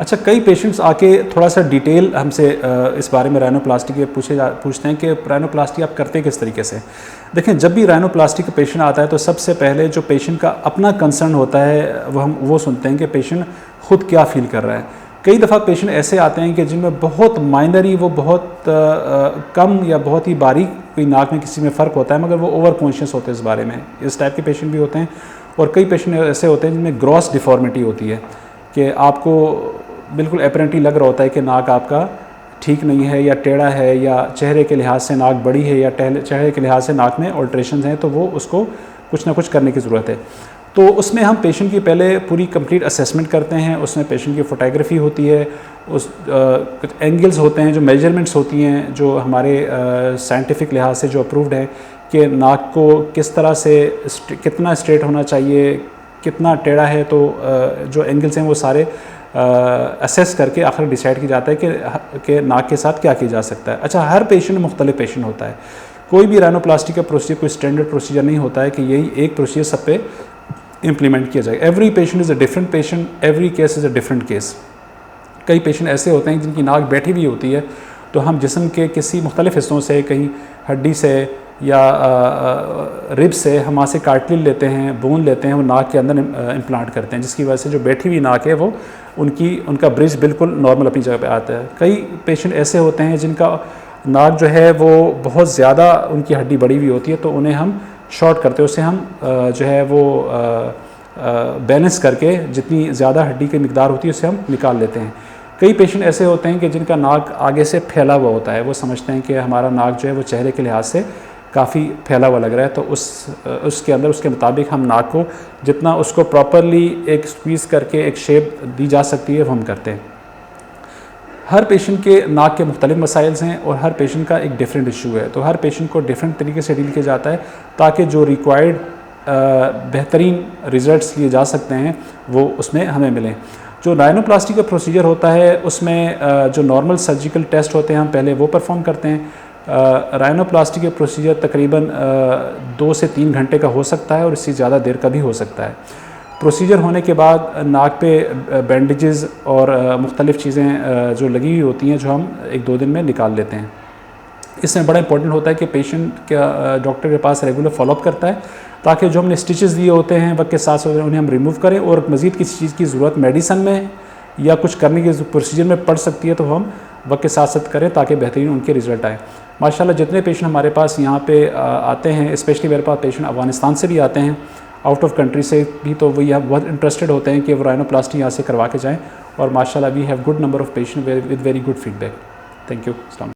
अच्छा, कई पेशेंट्स आके थोड़ा सा डिटेल हमसे इस बारे में राइनोप्लास्टी के पूछते हैं कि राइनोप्लास्टी आप करते किस तरीके से। देखें, जब भी राइनोप्लास्टी का पेशेंट आता है तो सबसे पहले जो पेशेंट का अपना कंसर्न होता है वो सुनते हैं कि पेशेंट ख़ुद क्या फ़ील कर रहा है। कई दफ़ा पेशेंट ऐसे आते हैं कि जिनमें बहुत माइनर वो बहुत कम या बहुत ही बारीक कोई नाक में किसी में फ़र्क होता है, मगर वो ओवर कॉन्शियस होते हैं इस बारे में। इस टाइप के पेशेंट भी होते हैं। और कई पेशेंट ऐसे होते हैं जिनमें ग्रॉस डिफॉर्मिटी होती है कि आपको बिल्कुल अपरेंटली लग रहा होता है कि नाक आपका ठीक नहीं है या टेढ़ा है, या चेहरे के लिहाज से नाक बड़ी है, या चेहरे के लिहाज से नाक में ऑल्ट्रेशन हैं, तो वो उसको कुछ ना कुछ करने की ज़रूरत है। तो उसमें हम पेशेंट की पहले पूरी कंप्लीट असेसमेंट करते हैं। उसमें पेशेंट की फ़ोटोग्राफी होती है, कुछ एंगल्स होते हैं, जो मेजरमेंट्स होती हैं जो हमारे साइंटिफिक लिहाज से जो अप्रूव्ड है कि नाक को किस तरह से कितना स्ट्रेट होना चाहिए, कितना टेढ़ा है। तो जो एंगल्स हैं वो सारे असेस करके आखिर डिसाइड किया जाता है कि नाक के साथ क्या किया जा सकता है। अच्छा, हर पेशेंट मुख्तलिफ पेशेंट होता है। कोई भी राइनोप्लास्टी का प्रोसीजर कोई स्टैंडर्ड प्रोसीजर नहीं होता है कि यही एक प्रोसीजर सब पे इम्प्लीमेंट किया जाए। Every patient is a different patient, every case is a different case. कई पेशेंट ऐसे होते हैं जिनकी नाक बैठी हुई होती है, तो हम जिस्म के किसी मुख्तलिफ हिस्सों से, कहीं हड्डी से या रिब से हम वहाँ से कार्टिलेज लेते हैं, बोन लेते हैं, वो नाक के अंदर इम्प्लांट करते हैं, जिसकी वजह से जो बैठी हुई नाक है वो उनका ब्रिज बिल्कुल नॉर्मल अपनी जगह पे आता है। कई पेशेंट ऐसे होते हैं जिनका नाक जो है वो बहुत ज़्यादा उनकी हड्डी बड़ी हुई होती है, तो उन्हें हम शॉर्ट करते हैं, उससे हम जो है वो बैलेंस करके जितनी ज़्यादा हड्डी की मिकदार होती है उससे हम निकाल लेते हैं। कई पेशेंट ऐसे होते हैं कि जिनका नाक आगे से फैला हुआ होता है, वो समझते हैं कि हमारा नाक जो है वो चेहरे के लिहाज से काफ़ी फैला हुआ लग रहा है, तो उसके अंदर उसके मुताबिक हम नाक को जितना उसको प्रॉपरली एक स्क्वीज़ करके एक शेप दी जा सकती है वो हम करते हैं। हर पेशेंट के नाक के मुख्तलिफ मसाइल्स हैं और हर पेशेंट का एक डिफरेंट इशू है, तो हर पेशेंट को डिफरेंट तरीके से डील किया जाता है ताकि जो रिक्वायर्ड बेहतरीन रिज़ल्ट्स लिए जा सकते हैं वो उसमें हमें मिलें। जो राइनोप्लास्टी का प्रोसीजर होता है उसमें जो नॉर्मल सर्जिकल टेस्ट होते हैं हम पहले वो परफॉर्म करते हैं। राइनोप्लास्टी के प्रोसीजर तकरीबन 2 से 3 घंटे का हो सकता है और इससे ज़्यादा देर का भी हो सकता है। प्रोसीजर होने के बाद नाक पे बैंडेजेस और मुख्तलिफ़ चीज़ें जो लगी हुई होती हैं जो हम 1-2 दिन में निकाल लेते हैं। इसमें बड़ा इंपॉर्टेंट होता है कि पेशेंट का डॉक्टर के पास रेगुलर फॉलोअप करता है ताकि जो हमने स्टिचेस दिए होते हैं वक्त के साथ उन्हें हम रिमूव करें, और मज़ीद किसी चीज़ की ज़रूरत मेडिसन में या कुछ करने के प्रोसीजर में पड़ सकती है तो हम वक्त के साथ साथ करें ताकि बेहतरीन उनके रिज़ल्ट आए। माशाल्लाह जितने पेशेंट हमारे पास यहाँ पे आते हैं, स्पेशली मेरे पास पेशेंट अफ़गानिस्तान से भी आते हैं, आउट ऑफ कंट्री से भी, तो वो यहाँ बहुत इंटरेस्टेड होते हैं कि वो राइनोप्लास्टी यहाँ से करवा के जाएँ, और माशाल्लाह we have good number of patient with very good feedback. Thank you.